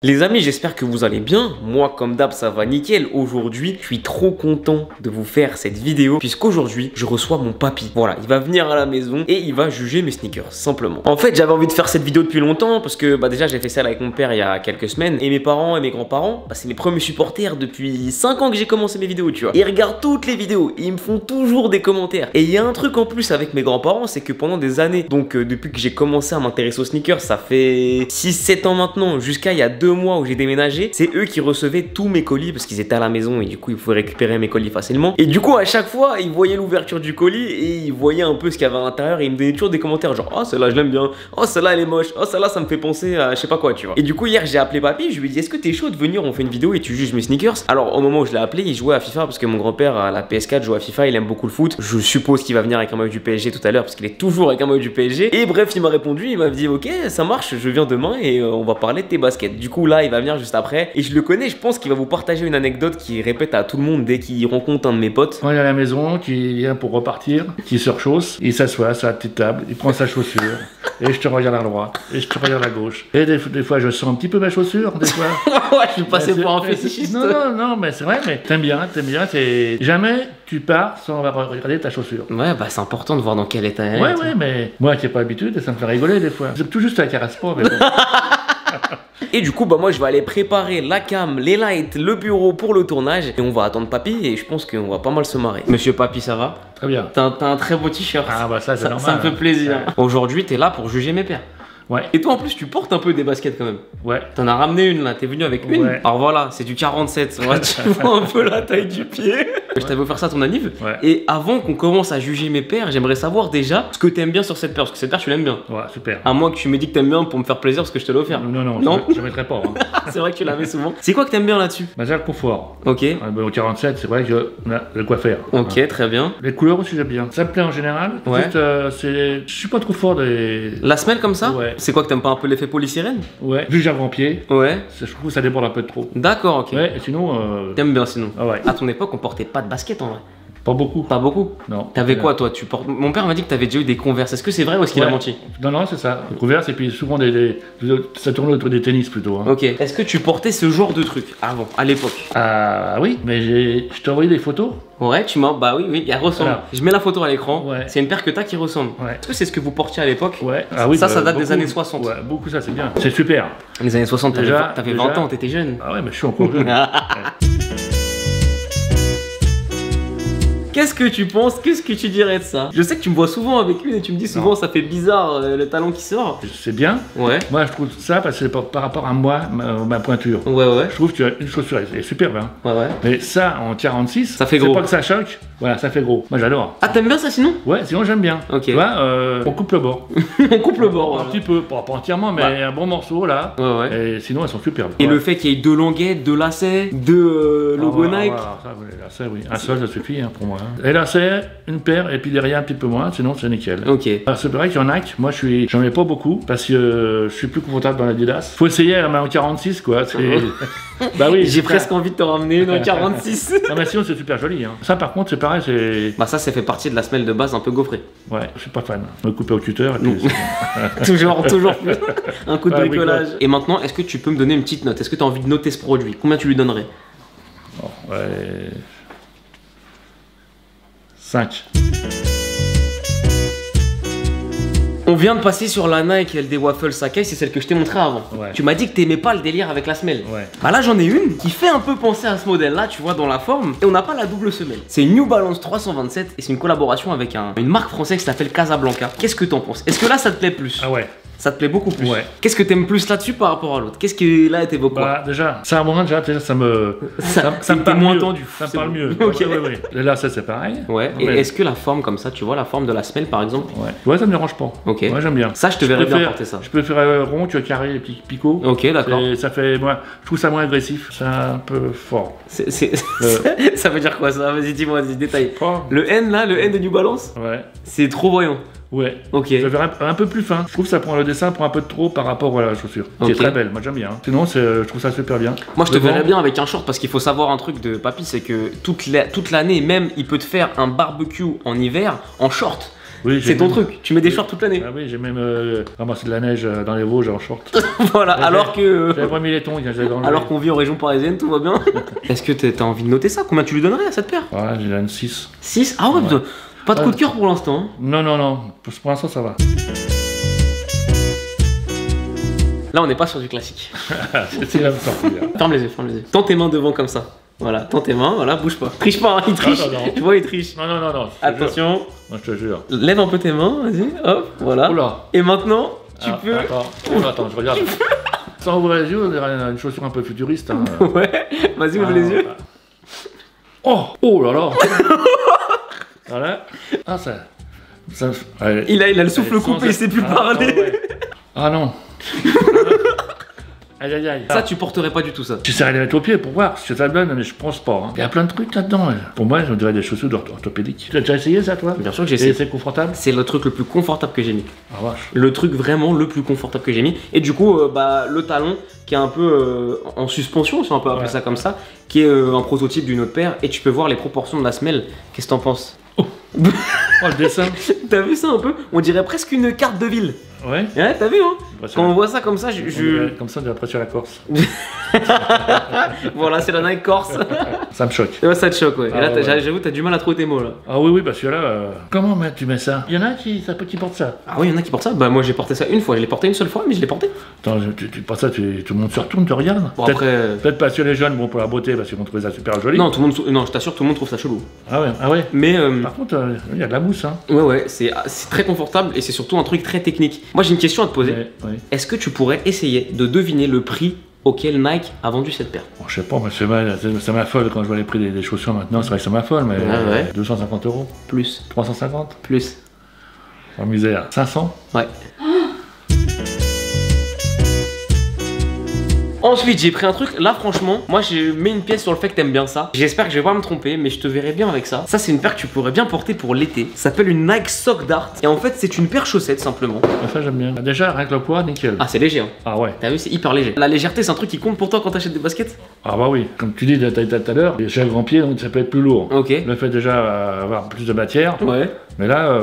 Les amis, j'espère que vous allez bien. Moi, comme d'hab, ça va nickel. Aujourd'hui, je suis trop content de vous faire cette vidéo puisqu'aujourd'hui, je reçois mon papy. Voilà, il va venir à la maison et il va juger mes sneakers, simplement. En fait, j'avais envie de faire cette vidéo depuis longtemps parce que déjà, j'ai fait ça avec mon père il y a quelques semaines. Et mes parents et mes grands-parents, c'est mes premiers supporters depuis 5 ans que j'ai commencé mes vidéos, tu vois. Ils regardent toutes les vidéos et ils me font toujours des commentaires. Et il y a un truc en plus avec mes grands-parents, c'est que pendant des années, donc depuis que j'ai commencé à m'intéresser aux sneakers, ça fait 6-7 ans maintenant, jusqu'à il y a 2 mois où j'ai déménagé, c'est eux qui recevaient tous mes colis parce qu'ils étaient à la maison et du coup ils pouvaient récupérer mes colis facilement. Et du coup à chaque fois ils voyaient l'ouverture du colis et ils voyaient un peu ce qu'il y avait à l'intérieur et ils me donnaient toujours des commentaires genre oh celle-là je l'aime bien, oh celle-là elle est moche, oh celle-là ça me fait penser à je sais pas quoi, tu vois. Et du coup hier j'ai appelé papy, je lui ai dit est-ce que t'es chaud de venir, on fait une vidéo et tu juges mes sneakers. Alors au moment où je l'ai appelé il jouait à FIFA parce que mon grand-père à la PS4 joue à FIFA, il aime beaucoup le foot. Je suppose qu'il va venir avec un maillot du PSG tout à l'heure parce qu'il est toujours avec un maillot du PSG. Et bref il m'a répondu, il m'a dit ok ça marche, je viens demain et on va parler de tes baskets. Du coup là il va venir juste après et je le connais, je pense qu'il va vous partager une anecdote qu'il répète à tout le monde dès qu'il rencontre un de mes potes. Quand il est à la maison, qui vient pour repartir, qui se rechausse, il s'assoit sur la petite table, il prend sa chaussure et je te regarde à droite et je te regarde à gauche. Et des fois je sens un petit peu ma chaussure, des fois. Ouais, je suis passé pour un fétichiste. Non, mais c'est vrai, mais t'aimes bien, c'est jamais tu pars sans regarder ta chaussure. Ouais, bah c'est important de voir dans quel état elle est. Ouais, mais moi qui n'ai pas l'habitude, ça me fait rigoler des fois. C'est tout juste à la caresse pas, mais bon. Et du coup bah moi je vais aller préparer la cam, les lights, le bureau pour le tournage et on va attendre papy et je pense qu'on va pas mal se marrer. Monsieur papy ça va? Très bien. T'as un très beau t-shirt. Ah bah ça c'est normal. Ça me fait plaisir. Ouais. Aujourd'hui t'es là pour juger mes pairs. Ouais. Et toi en plus tu portes un peu des baskets quand même. Ouais. T'en as ramené une là, t'es venu avec une. Ouais. Alors voilà, c'est du 47. Ouais, tu vois un peu la taille du pied. Je t'avais offert ça à ton anniv. Ouais. Et avant qu'on commence à juger mes paires, j'aimerais savoir déjà ce que t'aimes bien sur cette paire. Parce que cette paire tu l'aimes bien. Ouais, super. À moins que tu me dis que t'aimes bien pour me faire plaisir parce que je te l'ai offert. Non, je mettrai pas. Hein. C'est vrai que tu l'avais souvent. C'est quoi que t'aimes bien là-dessus? Bah déjà le confort. Ok. Au 47 c'est vrai que on a de quoi faire. Ok, hein. très bien. Les couleurs aussi j'aime bien. Ça me plaît en général. Ouais. Juste, je suis pas trop fort des... La semelle comme ça? Ouais. C'est quoi que t'aimes pas un peu l'effet polystyrène? Ouais. Vu que j'ai un grand pied, Ouais. je trouve que ça déborde un peu trop. D'accord, ok. Ouais, et sinon... T'aimes bien sinon? Ah ouais. À ton époque, on portait pas de basket en vrai. Pas beaucoup. Pas beaucoup? Non. T'avais quoi toi? Tu portes... Mon père m'a dit que t'avais déjà eu des Converse. Est-ce que c'est vrai ou est-ce qu'il a menti? Non, c'est ça. Les Converse et puis souvent ça tourne autour des tennis plutôt. Hein. Ok. Est-ce que tu portais ce genre de truc avant, à l'époque? Ah oui, mais je t'ai envoyé des photos. Ouais, tu m'as... Bah oui, elle ressemble. Voilà. Je mets la photo à l'écran. Ouais. C'est une paire que t'as qui ressemble. Ouais. Est-ce que c'est ce que vous portiez à l'époque? Ouais. Ah oui. Ça date beaucoup, des années 60. Ouais, beaucoup ça, c'est bien. C'est super. Les années 60, Déjà, t'avais 20 ans, t'étais jeune. Ah ouais, mais je suis encore jeune. Qu'est-ce que tu penses? Qu'est-ce que tu dirais de ça? Je sais que tu me vois souvent avec une et tu me dis souvent ça fait bizarre le talon qui sort. C'est bien. Ouais. Moi je trouve ça parce que c'est par rapport à moi, ma pointure. Ouais. Je trouve que tu as une chaussure, elle est superbe. Hein. Ouais. Mais ça en 46, ça fait gros. C'est pas que ça choque. Voilà, ça fait gros. Moi j'adore. Ah t'aimes bien ça sinon? Ouais, sinon j'aime bien. Ok. Tu vois, on coupe le bord. On coupe le bord. Un petit peu, pas entièrement, mais un bon morceau là. Ouais. Et sinon elles sont superbes. Et le fait qu'il y ait 2 languettes, 2 lacets, 2 logos Nike. Voilà, ça, oui. Un seul ça suffit hein, pour moi. Et lacets, une paire et puis derrière un petit peu moins, sinon c'est nickel. Ok. C'est vrai qu'il y en a que moi j'en mets pas beaucoup parce que je suis plus confortable dans la Adidas. Faut essayer à en 46 quoi. Bah oui. J'ai presque envie de te ramener une en 46. Non mais sinon c'est super joli hein. Ça par contre c'est pareil, c'est... Bah ça fait partie de la semelle de base un peu gaufrée. Ouais, je suis pas fan. Me couper au cutter et puis... toujours plus. Un coup de bricolage. Et maintenant, est-ce que tu peux me donner une petite note? Est-ce que tu as envie de noter ce produit? Combien tu lui donnerais? Oh, ouais... 5. On vient de passer sur la Nike LD Waffle Sakai, c'est celle que je t'ai montré avant. Ouais. Tu m'as dit que t'aimais pas le délire avec la semelle. Ouais. Bah là j'en ai une qui fait un peu penser à ce modèle là, tu vois, dans la forme. Et on n'a pas la double semelle. C'est une New Balance 327 et c'est une collaboration avec une marque française qui s'appelle Casablanca. Qu'est-ce que t'en penses? Est-ce que là ça te plaît plus? Ah ouais. Ça te plaît beaucoup plus? Ouais. Qu'est-ce que t'aimes plus là-dessus par rapport à l'autre? Qu'est-ce que là t'évoque quoi? Bah déjà, ça à un moment déjà ça me parle moins mieux. tendu. Ça me parle mieux. Ok. Ouais. Et là ça c'est pareil. Ouais. Et est-ce que la forme comme ça, tu vois la forme de la semelle par exemple? Ouais, ça me dérange pas. Ok. Moi j'aime bien. Ça je te verrais bien porter ça. Je préfère rond, tu as carré, les petits picots. Ok, d'accord. Ça fait, moi, je trouve ça moins agressif. C'est un peu fort. Ça veut dire quoi ça? Vas-y dis-moi des détails. Le N là, le N de New Balance? Ouais. C'est trop voyant. Ouais. Ok. Je vais un peu plus fin. Je trouve que ça prend le dessin prend un peu de trop par rapport à la chaussure. Qui est très belle. Moi j'aime bien. Sinon je trouve ça super bien. Moi je te verrais bien avec un short parce qu'il faut savoir un truc de papy, c'est que toute l'année même il peut te faire un barbecue en hiver en short. Oui, C'est ton truc, tu mets des shorts toute l'année. Ah oui, j'ai même ramassé de la neige dans les Vosges en short. Voilà, alors que... J'avais pas mis les tongs, j'avais dans le... Alors qu'on vit en région parisienne, tout va bien. Est-ce que t'as envie de noter ça? Combien tu lui donnerais à cette paire? Ouais, j'ai une 6. 6? Ah ouais, putain, pas de coup de cœur pour l'instant. Hein. Non, non, non, pour l'instant ça va. Là, on n'est pas sur du classique. C'est la sortie. Ferme les yeux, ferme les yeux. Tends tes mains devant comme ça. Voilà, tends tes mains, voilà, bouge pas. Triche pas, hein, il triche. Non, non, non. Tu vois, il triche. Non, non, non, non. Attention. Non, je te jure. Lève un peu tes mains, vas-y, hop, voilà. Oula. Et maintenant, tu peux... Attends, attends, je regarde. Sans ouvrir les yeux, on dirait une chaussure un peu futuriste. Hein. Ouais, vas-y, ouvre les yeux. Oh, oh là là. Voilà. Ah, ça allez, Il a le souffle coupé, il sait plus parler. Ouais. Ah non. Aïe aïe aïe. Ça, tu porterais pas du tout ça. J'essaierai de les mettre au pied pour voir ce que ça donne, mais je pense pas. Hein. Il y a plein de trucs là-dedans. Pour moi, je dirais des chaussures orthopédiques. Tu as déjà essayé ça, toi? Bien sûr que j'ai essayé. Et c'est confortable? C'est le truc le plus confortable que j'ai mis. Ah vache. Le truc vraiment le plus confortable que j'ai mis. Et du coup, bah, le talon qui est un peu en suspension, si on peut appeler ça comme ça, qui est un prototype d'une autre paire. Et tu peux voir les proportions de la semelle. Qu'est-ce que t'en penses? Oh, le dessin. T'as vu ça un peu? On dirait presque une carte de ville. Ouais. Ouais, t'as vu, hein? Quand on voit ça comme ça, Comme ça, on dirait presque sur la Corse. Voilà, c'est la Nike Corse. Ça me choque. Ouais, ça te choque, ouais. Et là, ouais. j'avoue, t'as du mal à trouver tes mots, là. Ah oui, oui, parce que là, comment tu mets ça? Il y en a qui portent ça. Ah oui, il y en a qui portent ça. Bah, moi, j'ai porté ça une fois. Je l'ai porté une seule fois, mais je l'ai porté. Attends, tu portes ça, tout le monde se retourne, te regarde. Bon, Peut-être après... peut-être pas sur les jeunes, bon, pour la beauté, parce qu'ils vont trouver ça super joli. Non, tout le monde... non, je t'assure, tout le monde trouve ça chelou. Ah ouais, ah ouais. Mais... Par contre, il y a de la mousse, hein. Ouais, c'est très confortable et c'est surtout un truc très technique. Moi, j'ai une question à te poser. Ouais. Est-ce que tu pourrais essayer de deviner le prix auquel Nike a vendu cette paire? Bon, je sais pas, mais ça m'affole quand je vois les prix des chaussures maintenant. C'est vrai que ça m'affole, mais ouais. 250 €. Plus. 350. Plus. En misère. 500. Ouais. Ensuite, j'ai pris un truc, là franchement, moi j'ai mis une pièce sur le fait que t'aimes bien ça. J'espère que je vais pas me tromper, mais je te verrai bien avec ça. Ça, c'est une paire que tu pourrais bien porter pour l'été. Ça s'appelle une Nike Sock Dart. Et en fait, c'est une paire chaussette simplement. Ah, ça, j'aime bien. Déjà, rien que le poids, nickel. Ah, c'est léger, hein. Ah ouais. T'as vu, c'est hyper léger. La légèreté, c'est un truc qui compte pour toi quand t'achètes des baskets? Ah bah oui. Comme tu dis tout à l'heure, j'ai un grand pied, donc ça peut être plus lourd. Ok. Le fait déjà avoir plus de matière. Ouais. Mais là,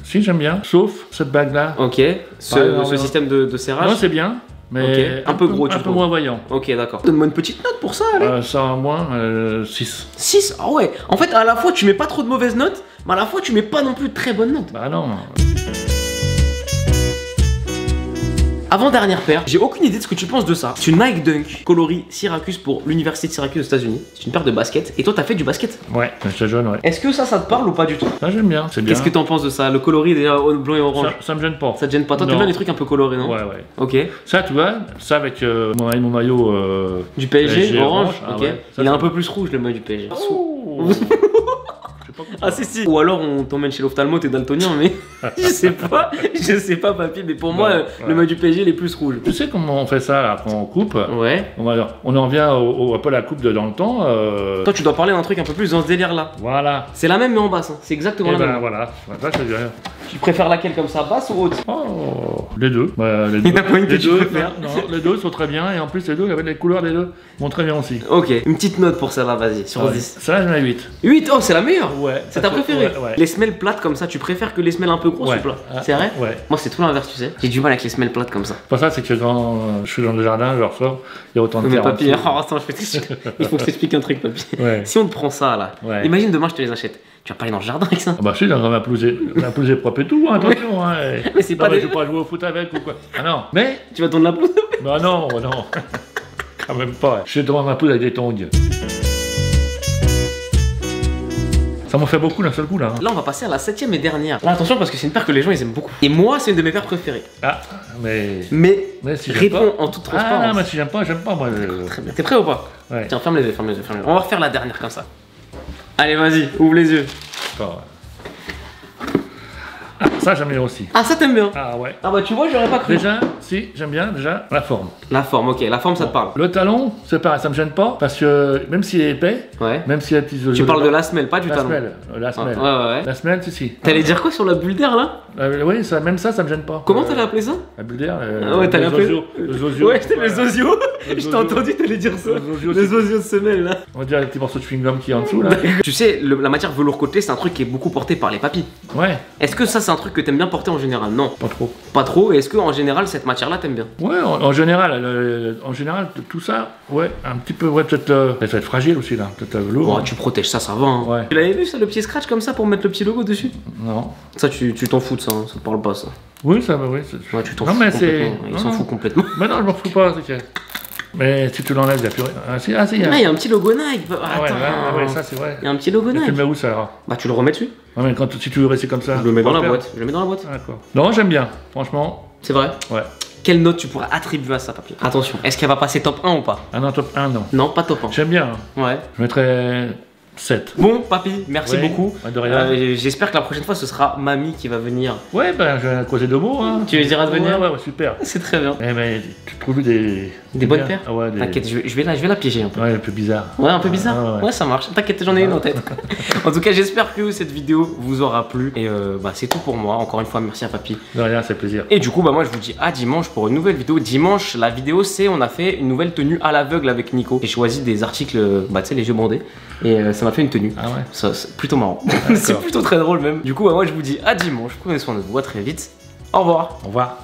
si, j'aime bien. Sauf cette bague-là. Ok. Ce système de serrage. Non, c'est bien. Mais okay. Un peu gros, un peu moins voyant. Ok, d'accord. Donne-moi une petite note pour ça, allez. Ça en moins, 6. 6? Ah ouais. En fait, à la fois, tu mets pas trop de mauvaises notes, mais à la fois, tu mets pas non plus de très bonnes notes. Bah non. Avant-dernière paire, j'ai aucune idée de ce que tu penses de ça. C'est une Nike Dunk coloris Syracuse pour l'université de Syracuse aux États-Unis. C'est une paire de baskets. Et toi, t'as fait du basket? Ouais, quand j'étais jeune, ouais. Est-ce que ça te parle ou pas du tout? Ça, j'aime bien, c'est bien. Qu'est-ce que t'en penses de ça? Le coloris déjà blanc et orange. Ça me gêne pas. Ça te gêne pas? Toi, t'aimes bien les trucs un peu colorés, non? Ouais, ouais. Ok. Ça, tu vois, ça avec mon maillot. Du PSG orange. Ah ok. ouais. Ça, il est un peu plus rouge le maillot du PSG. Oh. Ah si. Ou alors on t'emmène chez l'ophtalmo, t'es daltonien, mais je sais pas papy, mais pour moi le maillot du PSG il est plus rouge. Tu sais comment on fait ça là, après on coupe? Ouais. On en vient un peu à la coupe dans le temps. Toi tu dois parler d'un truc un peu plus dans ce délire là. Voilà. C'est la même mais en basse, hein. C'est exactement la même. Voilà, ça je dirais. Tu préfères laquelle comme ça, basse ou haute? Oh, les deux. Bah, les deux. Il n'y en a pas une que tu préfères. Non, les deux sont très bien et en plus les deux, les couleurs des deux vont très bien aussi. Ok, une petite note pour ça là, vas-y, sur 10. Ça là j'en ai 8. 8? Oh, c'est la meilleure. Ouais. C'est ta préférée? Ouais. Les semelles plates comme ça, tu préfères que les semelles un peu grosses ou plates? C'est vrai? Ouais. Moi c'est tout l'inverse, tu sais. J'ai du mal avec les semelles plates comme ça. Pour ça, c'est que quand je suis dans le jardin, je ressors, il y a autant de terre. Mais papy, attends, il faut que je t'explique un truc, papy. Ouais. Si on te prend ça là, imagine demain je te les achète. Tu vas pas aller dans le jardin avec ça? Ah bah si, dans ma pelouse est propre et tout, hein, attention. Hein. Mais c'est pas je vais pas jouer au foot avec ou quoi. Ah non. Mais tu vas tondre la pelouse? Bah non, non. Quand même pas. Je suis devant ma pelouse avec des tongs. Ça m'en fait beaucoup d'un seul coup là. Là on va passer à la 7ème et dernière. Là attention parce que c'est une paire que les gens ils aiment beaucoup. Et moi c'est une de mes paires préférées. Ah mais si réponds en toute transparence. Ah non mais si j'aime pas moi. Très bien. T'es prêt ou pas? Ouais. Tiens, ferme les yeux. On va refaire la dernière comme ça. Allez vas-y, ouvre les yeux. Ah, ça j'aime bien aussi. Ah ça t'aimes bien? Ah ouais. Ah bah tu vois j'aurais pas cru. Déjà, si j'aime bien déjà la forme. La forme, ok, la forme ça te parle. Le talon, c'est pareil, ça me gêne pas parce que même s'il est épais, même s'il y a des petits. Tu parles de la semelle, pas du talon. La semelle. Ouais. La semelle, si. T'allais dire quoi sur la bulle d'air là? Oui, ça, même ça me gêne pas. Comment t'allais appeler ça? La bulle d'air. Ah ouais, t'allais appeler le zozio. Ouais, c'était le zozio. Je t'ai entendu, t'allais dire ça. Le zozio de semelle là. On dirait les petits morceaux de chewing-gum qui est en dessous là. Tu sais, la matière velours côtelé, c'est un truc qui est beaucoup porté par les papis. Ouais. Est-ce que ça, c'est un truc que t'aimes bien porter en général? Non. Pas trop. Pas trop. Et est-ce que en général, cette matière-là, t'aimes bien? Ouais, en général, tout ça, ouais, un petit peu, ouais, peut-être, ça va être fragile aussi là, peut-être velours. Oh, tu protèges ça, ça va. Hein. Ouais. Tu l'avais vu ça, le petit scratch comme ça pour mettre le petit logo dessus? Non. Ça, tu t'en fous de ça, hein, ça te parle pas ça. Oui, ça va, oui. Ouais, tu t'en non, fous mais complètement. c'est. Il s'en fout complètement. Mais non, je m'en fous pas, c'est que. Mais si tu l'enlèves, il n'y a plus rien. Ah, si, il y a. Ah, il y a un petit logo Nike. Ah, ouais, attends. ouais, ça c'est vrai. Il y a un petit logo Et tu Nike. le mets où ça alors? Bah, tu le remets dessus. Ouais, mais si tu veux rester comme ça. Je le mets dans la faire. boîte. Je le mets dans la boîte. Ah, d'accord. Non, j'aime bien, franchement. C'est vrai? Ouais. Quelle note tu pourrais attribuer à ça, papy? Attention, est-ce qu'elle va passer top 1 ou pas? Ah non, top 1, non. Non, pas top 1. J'aime bien. Ouais. Je mettrais 7. Bon, papy, merci Oui, beaucoup. de rien. J'espère que la prochaine fois, ce sera mamie qui va venir. Ouais, ben, je vais causer de mots. Hein. Tu lui diras de venir? Ouais, super. C'est très bien. Eh ben, tu trouves des Des bonnes paires? Ah ouais, des... T'inquiète, je vais la piéger un peu. Ouais, un peu bizarre. Ouais, un peu bizarre. Ah, ouais, ça marche. T'inquiète, j'en ai une en tête. En tout cas, j'espère que cette vidéo vous aura plu. Et bah, c'est tout pour moi. Encore une fois, merci à papy. De rien, c'est plaisir. Et du coup, bah, moi, je vous dis à dimanche pour une nouvelle vidéo. Dimanche, la vidéo, c'est on a fait une nouvelle tenue à l'aveugle avec Nico. J'ai choisi des articles, bah, tu sais, les yeux bandés. Et ça m'a fait une tenue. Ah ouais. Ça, c'est plutôt marrant. C'est plutôt très drôle même. Du coup, bah, moi, je vous dis à dimanche. Prenez soin de vous. À très vite. Au revoir. Au revoir.